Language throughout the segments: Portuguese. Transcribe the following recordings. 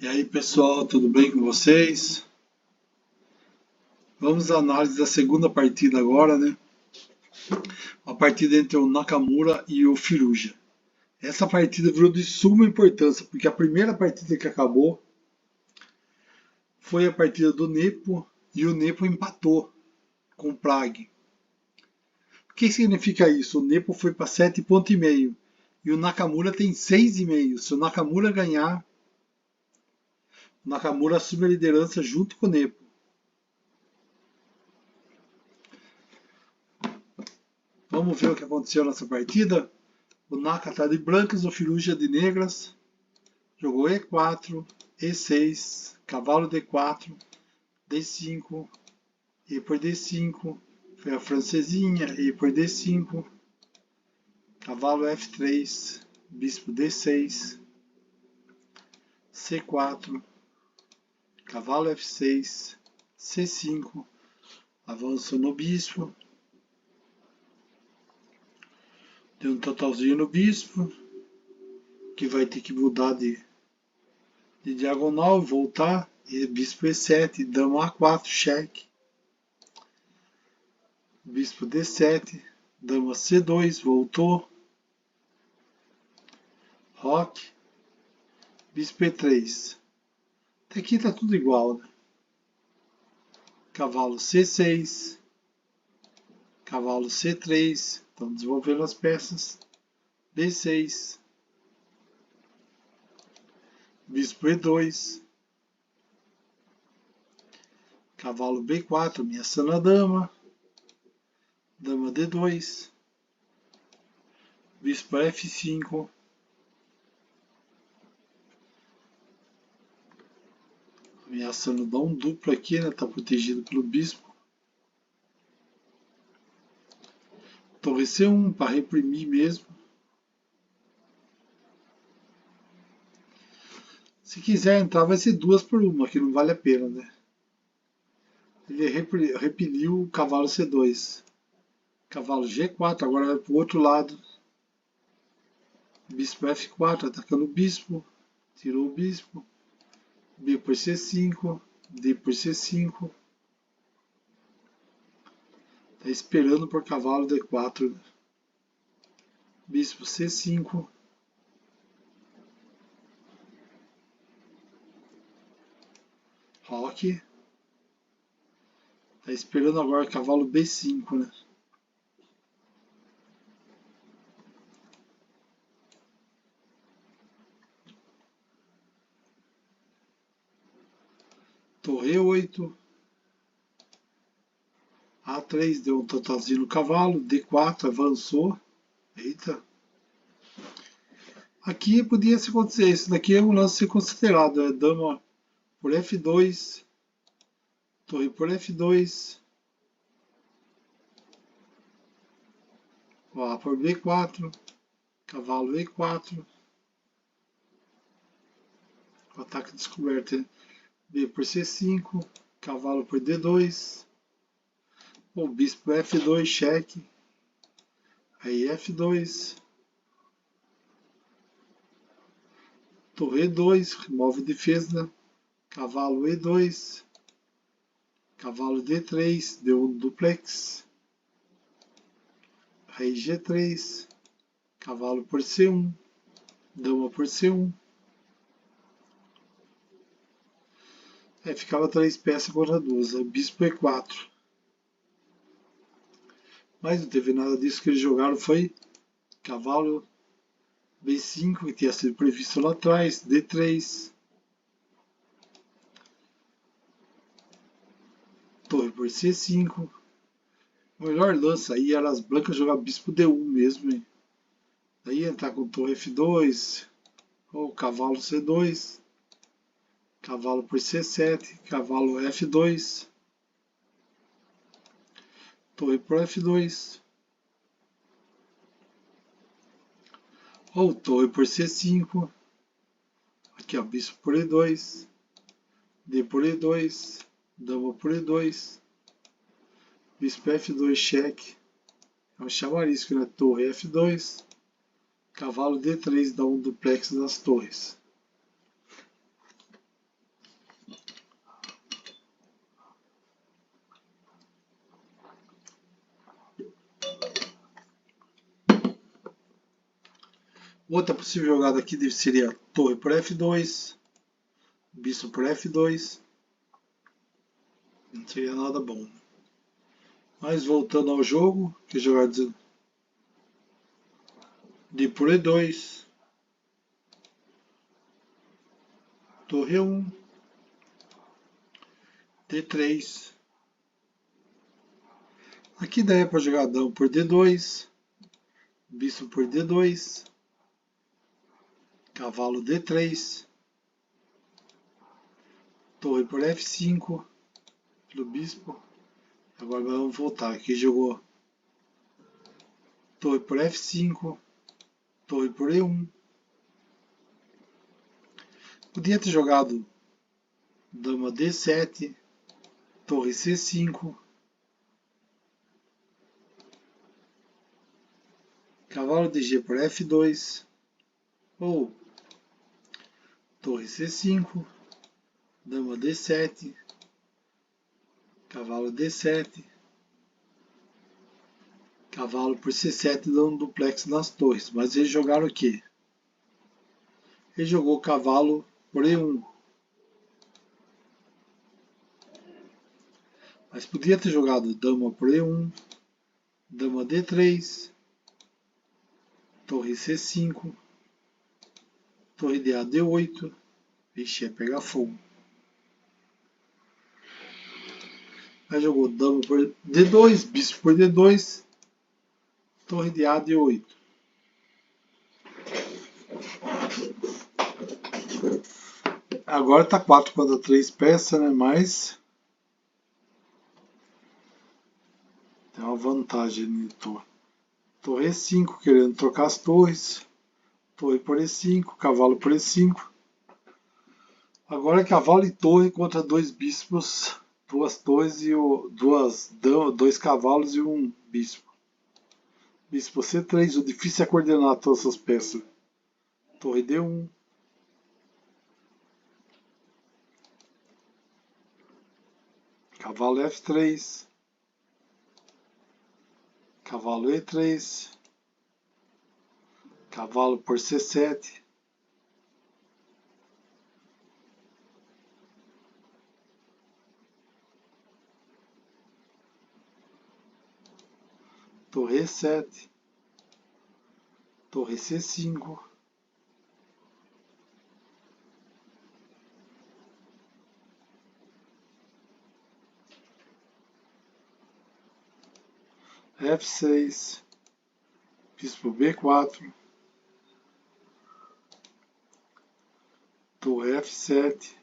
E aí pessoal, tudo bem com vocês? Vamos à análise da segunda partida agora, né? A partida entre o Nakamura e o Firuja. Essa partida virou de suma importância, porque a primeira partida que acabou foi a partida do Nepo e o Nepo empatou com o Prague. O que significa isso? O Nepo foi para 7,5 pontos e o Nakamura tem 6,5. Se o Nakamura ganhar, o Nakamura assume a liderança junto com o Nepo. Vamos ver o que aconteceu nessa partida? O Naka está de brancas, o Firuja de negras. Jogou E4, E6, cavalo D4, D5, E por D5. Foi a francesinha, E por D5. Cavalo F3, bispo D6, C4, cavalo F6, C5. Avançou no bispo. Deu um totalzinho no bispo, que vai ter que mudar de diagonal e voltar. E bispo E7, dama A4, cheque. Bispo D7, dama C2, voltou. Roque. Bispo E3. Até aqui tá tudo igual, né? Cavalo C6. Cavalo C3. Estão desenvolvendo as peças. B6. Bispo E2. Cavalo B4, ameaçando a dama. Dama D2. Bispo F5. Ameaçando dar um duplo aqui, né? Tá protegido pelo bispo. Torre C1 para reprimir mesmo. Se quiser entrar, vai ser 2 por 1, que não vale a pena, né? Ele repeliu o cavalo C2. Cavalo G4, agora vai para o outro lado. Bispo F4, atacando o bispo. Tirou o bispo. B por C5. D por C5. Está esperando por cavalo D4. Bispo C5. Roque. Está esperando agora cavalo B5, né? Torre 8. A3 deu um totalzinho no cavalo. D4 avançou. Eita. Aqui podia se acontecer. Isso daqui é um lance a ser considerado. É dama por F2. Torre por F2. Ó, por B4. Cavalo E4. O ataque descoberto. B por C5. Cavalo por D2. O bispo F2, cheque. Aí F2. Torre E2, remove defesa. Cavalo E2. Cavalo D3, deu um duplex. Rei G3. Cavalo por C1. Dama por C1. Ficava 3 peças contra 2. Bispo E4. Mas não teve nada disso que eles jogaram. Foi cavalo B5, que tinha sido previsto lá atrás. D3. Torre por C5. O melhor lance aí era as brancas jogar bispo D1 mesmo. Hein? Daí entrar com torre F2. Ou cavalo C2. Cavalo por C7. Cavalo F2. Torre por F2. Ou torre por C5. Aqui ó, bispo por E2. D por E2. Dama por E2. Bispo F2, cheque. É um chamarisco, né? Torre F2. Cavalo D3 dá um duplex nas torres. Outra possível jogada aqui seria torre por F2, bispo por F2. Não seria nada bom. Mas voltando ao jogo, que jogada de por E2, torre 1, D3. Aqui daí é para jogar dama por D2, bispo por D2, cavalo D3, torre por F5, pelo bispo. Agora vamos voltar. Aqui jogou torre por F5, torre por E1. Podia ter jogado dama D7, torre C5, cavalo de G por F2, ou torre C5, dama D7, cavalo D7, cavalo por C7 dando duplex nas torres. Mas eles jogaram o quê? Ele jogou cavalo por E1. Mas podia ter jogado dama por E1, dama D3, torre C5, torre de A D8. Vixe, ia pegar fogo. Aí jogou dama por D2, bispo por D2, torre de A D8. Agora tá 4 contra 3 peças, né? Mas tem uma vantagem no torre. Torre E5, querendo trocar as torres. Torre por E5, cavalo por E5. Agora é cavalo e torre contra dois bispos, duas torres e dois cavalos e um bispo. Bispo C3, o difícil é coordenar todas essas peças. Torre D1. Cavalo F3. Cavalo E3. Cavalo por C7. Torre E7. Torre C5. F6. Bispo B4. Torre F7.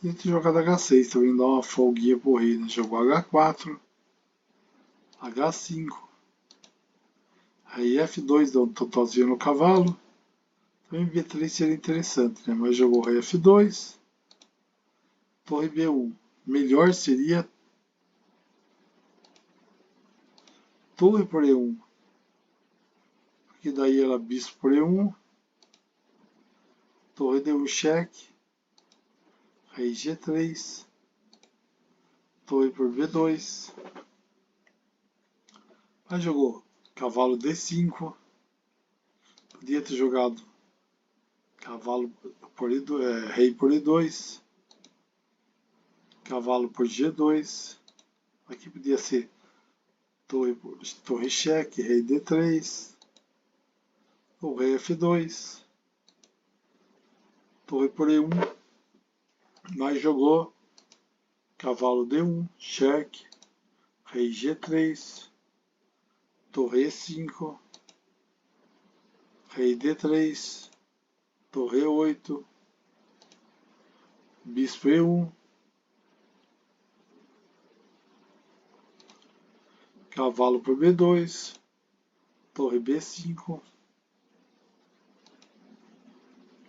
E a gente jogada H6, também dá uma folguinha pro rei, né? Jogou H4. H5. Aí F2 dá um totalzinho no cavalo. Também B3 seria interessante, né? Mas jogou rei F2. Torre B1. Melhor seria torre por E1. Porque daí era bispo por E1. Torre D1 cheque. Rei G3. Torre por B2. Aí jogou cavalo D5. Podia ter jogado cavalo por E2, rei por E2. Cavalo por G2. Aqui podia ser torre cheque, rei D3. Ou rei F2. Torre por E1. Mas jogou cavalo D1, cheque, rei G3, torre E5, rei D3, torre E8, bispo E1, cavalo por B2, torre B5.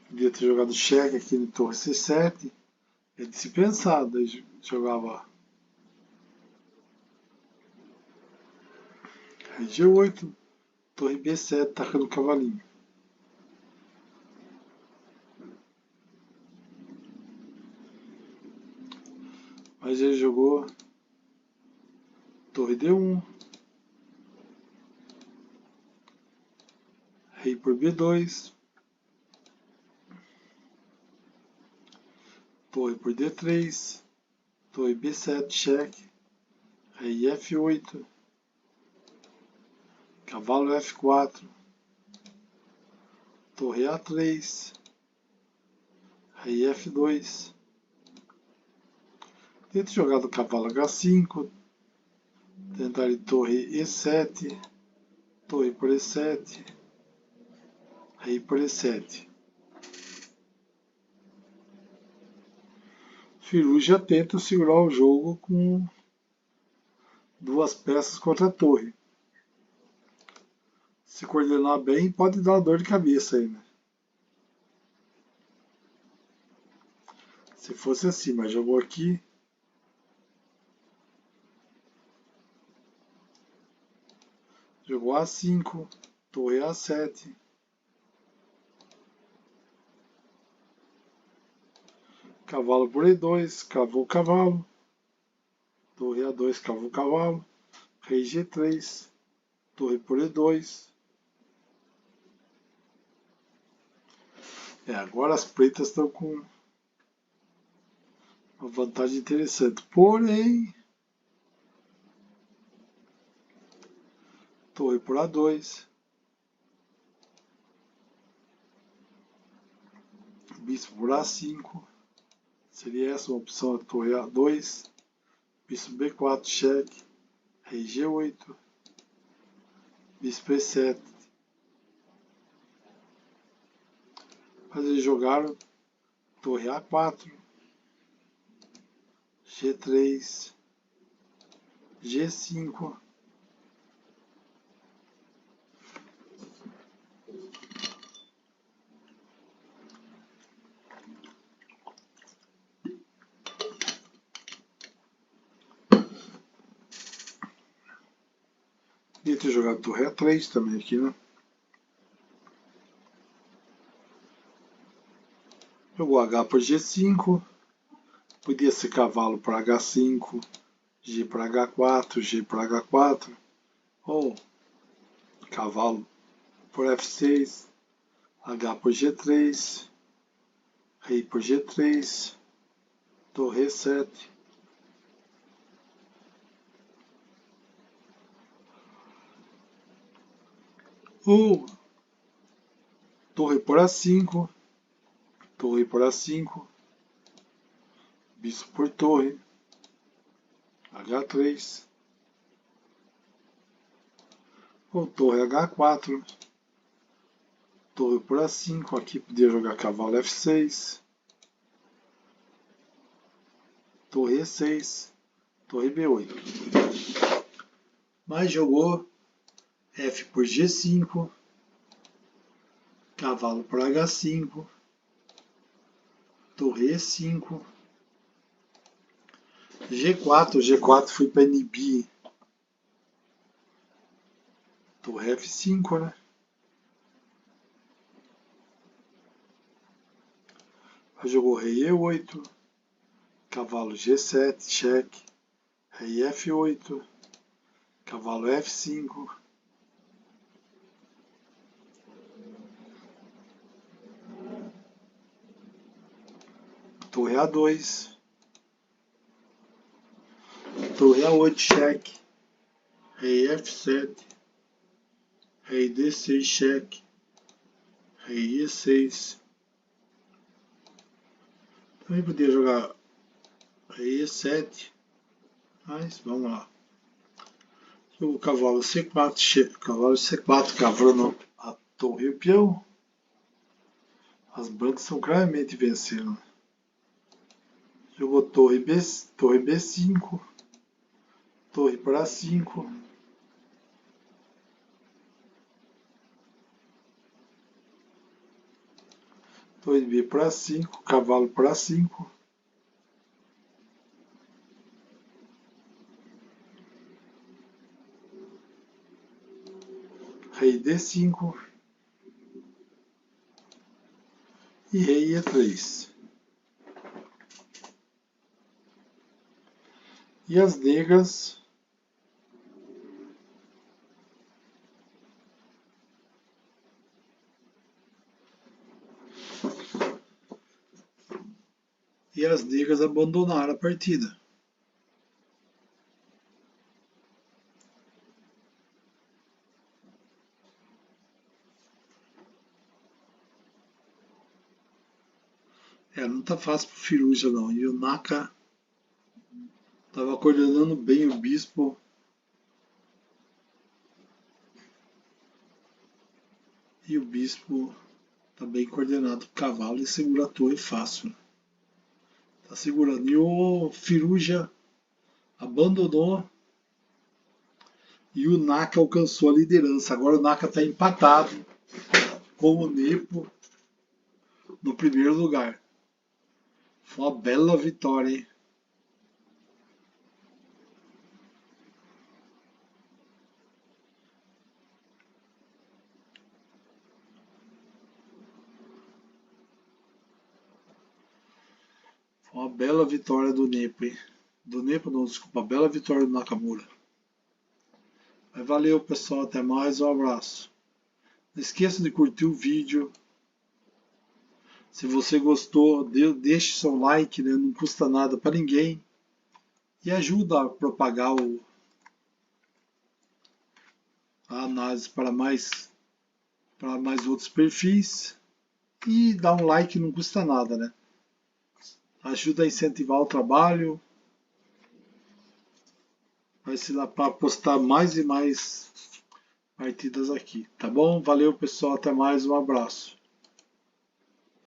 Podia ter jogado cheque aqui no torre C7. É de se pensar, daí jogava rei G8, torre B7, tacando o cavalinho. Mas ele jogou torre D1, rei por B2, torre por D3, torre B7, cheque, rei F8, cavalo F4, torre A3, rei F2, tento jogar do cavalo H5, tentar de torre E7, torre por E7, rei por E7. Firuja tenta segurar o jogo com duas peças contra a torre. Se coordenar bem, pode dar uma dor de cabeça aí, né? Se fosse assim, mas jogou aqui. Jogou A5, torre A7. Cavalo por E2, cavou o cavalo. Torre A2, cavou o cavalo. Rei G3, torre por E2. Agora as pretas estão com uma vantagem interessante. Porém, torre por A2. Bispo por A5. Seria essa uma opção, a torre A2. Bispo B4, cheque. Rei G8. Bispo E7. Mas eles jogaram torre A4. G3. G5. Podia ter jogado torre A3 também aqui, né? Jogou H por G5. Podia ser cavalo para H5. G para H4. G para H4. Ou cavalo por F6. H por G3. Rei por G3. Torre E7. Ou torre por A5. Torre por A5. Bispo por torre. H3. Ou torre H4. Torre por A5. Aqui podia jogar cavalo F6. Torre E6. Torre B8. Mas jogou F por G5. Cavalo por H5. Torre E5. G4. G4 foi para inibir. Torre F5, né? Jogou rei E8. Cavalo G7, cheque. Rei F8. Cavalo F5. Torre A2. Torre A8, cheque. Rei F7. Rei D6, cheque. Rei E6. Também podia jogar rei E7. Mas vamos lá. O cavalo C4, cheque. Cavalo C4, cavando a torre e o peão. As brancas são claramente vencendo. Jogou torre B5. Torre para A5. Torre B para A5. Cavalo para A5. Rei D5. E rei E3. E as negras e as negras abandonaram a partida. Não tá fácil pro Firuja não. E o Naka tava coordenando bem o bispo. E o bispo tá bem coordenado o cavalo e segura a torre fácil. Tá segurando. E o Firuja abandonou e o Naka alcançou a liderança. Agora o Naka está empatado com o Nepo no primeiro lugar. Foi uma bela vitória, hein? Foi uma bela vitória do Nepo, hein? Do Nepo não, desculpa, bela vitória do Nakamura. Mas valeu, pessoal, até mais, um abraço. Não esqueça de curtir o vídeo. Se você gostou, deixe seu like, né? Não custa nada para ninguém. E ajuda a propagar a análise para mais outros perfis. E dar um like não custa nada, né? Ajuda a incentivar o trabalho. Vai ser lá para postar mais e mais partidas aqui, tá bom? Valeu, pessoal, até mais, um abraço.